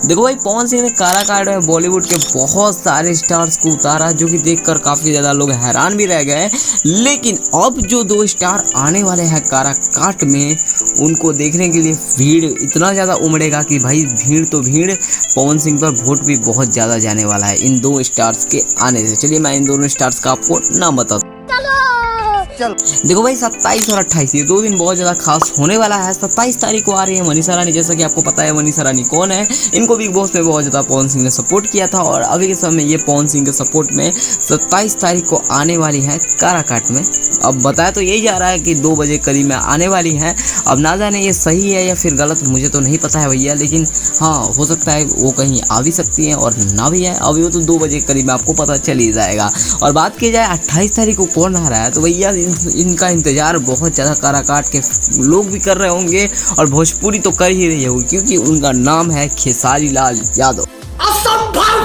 देखो भाई, पवन सिंह ने काराकाट में बॉलीवुड के बहुत सारे स्टार्स को उतारा, जो कि देखकर काफी ज्यादा लोग हैरान भी रह गए। लेकिन अब जो 2 स्टार आने वाले हैं काराकाट में, उनको देखने के लिए भीड़ इतना ज्यादा उमड़ेगा कि भाई भीड़ तो भीड़, पवन सिंह पर वोट भी बहुत ज्यादा जाने वाला है इन 2 स्टार्स के आने से। चलिए मैं इन दोनों स्टार्स का आपको नाम बताता हूं। देखो भाई, 27 और 28 ये 2 दिन बहुत ज्यादा खास होने वाला है। 27 तारीख को आ रही है मनीषा रानी। जैसा कि आपको पता है मनीषा रानी कौन है, इनको बिग बॉस में बहुत ज्यादा पवन सिंह ने सपोर्ट किया था, और अभी के समय ये पवन सिंह के सपोर्ट में 27 तारीख को आने वाली है काराकाट में। अब बताया तो यही जा रहा है कि 2 बजे करीब में आने वाली है। अब ना जाने ये सही है या फिर गलत, मुझे तो नहीं पता है भैया, लेकिन हाँ हो सकता है वो कहीं आ भी सकती है और ना भी है। अभी वो तो 2 बजे करीब में आपको पता चल ही जाएगा। और बात की जाए 28 तारीख को कौन आ रहा है, तो भैया इनका इंतजार बहुत ज़्यादा काराकाट के लोग भी कर रहे होंगे, और भोजपुरी तो कर ही रही होगी, क्योंकि उनका नाम है खेसारी लाल यादव।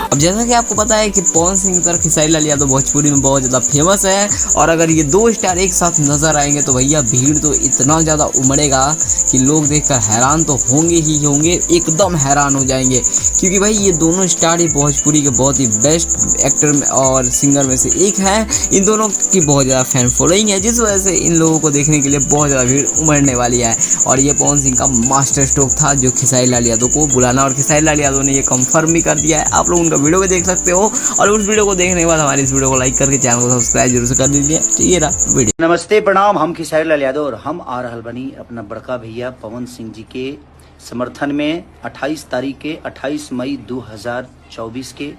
अब जैसा कि आपको पता है कि पवन सिंह की तरह खेसारी लाल यादव भोजपुरी में बहुत ज़्यादा फेमस है, और अगर ये 2 स्टार एक साथ नजर आएंगे तो भैया भीड़ तो इतना ज़्यादा उमड़ेगा कि लोग देखकर हैरान तो होंगे ही होंगे, एकदम हैरान हो जाएंगे। क्योंकि भाई ये दोनों स्टार ही भोजपुरी के बहुत ही बेस्ट एक्टर और सिंगर में से एक है। इन दोनों की बहुत ज़्यादा फैन फॉलोइंग है, जिस वजह से इन लोगों को देखने के लिए बहुत ज़्यादा भीड़ उमड़ने वाली है। और ये पवन सिंह का मास्टर स्ट्रोक था जो खेसारी लाल यादव को बुलाना, और खेसारी लाल यादव ने ये कंफर्म भी कर दिया है। आप लोग उनका वीडियो भी देख सकते हो, और उस वीडियो को देखने के बाद हमारे इस वीडियो को लाइक करके चैनल को सब्सक्राइब जरूर से कर दीजिए। तो ये रहा वीडियो। नमस्ते प्रणाम, हम खेसारी लाल यादव और हम आ रहल बनी अपना बड़का भैया पवन सिंह जी के समर्थन में 28 मई 2024 के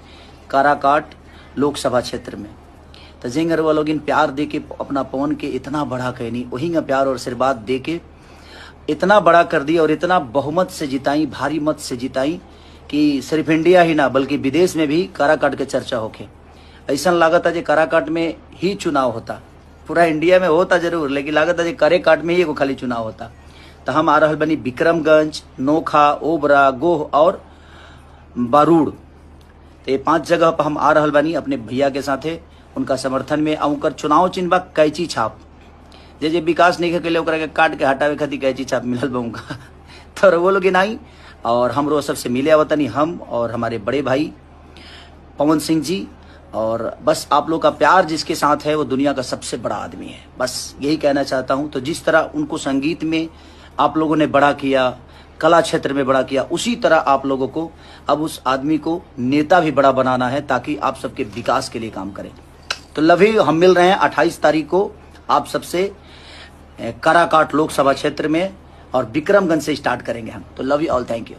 काराकाट लोकसभा क्षेत्र में। तो जेंगर वो लोग इन प्यार दे के अपना पवन के इतना बड़ा कहनी, वही का प्यार और आशीर्वाद दे के इतना बड़ा कर दिया, और इतना बहुमत से जिताई, भारी मत से जिताई कि सिर्फ इंडिया ही ना बल्कि विदेश में भी काराकाट के चर्चा होके। ऐसा लागत है जो काराकाट में ही चुनाव होता, पूरा इंडिया में होता जरूर, लेकिन लागत है जो काराकाट में ही एगो खाली चुनाव होता। तो हम आ रहल बनी विक्रमगंज, नोखा, ओबरा, गोह और बारूड़। तो ये 5 जगह पर हम आ रहल बनी अपने भैया के साथे, उनका समर्थन में। उनकर चुनाव चिन्ह बा कैंची छाप, जे विकास नहीं के लिए ओकरा के काट के हटावे खातिर कैंची छाप मिलल बा उनका। तो वो लोग आई और हमरो सबसे मिले आवतनी, हम और हमारे बड़े भाई पवन सिंह जी। और बस आप लोग का प्यार जिसके साथ है वो दुनिया का सबसे बड़ा आदमी है, बस यही कहना चाहता हूं। तो जिस तरह उनको संगीत में आप लोगों ने बड़ा किया, कला क्षेत्र में बड़ा किया, उसी तरह आप लोगों को अब उस आदमी को नेता भी बड़ा बनाना है, ताकि आप सबके विकास के लिए काम करें। तो लव यू, हम मिल रहे हैं 28 तारीख को आप सबसे काराकाट लोकसभा क्षेत्र में, और विक्रमगंज से स्टार्ट करेंगे हम। तो love you all, thank you.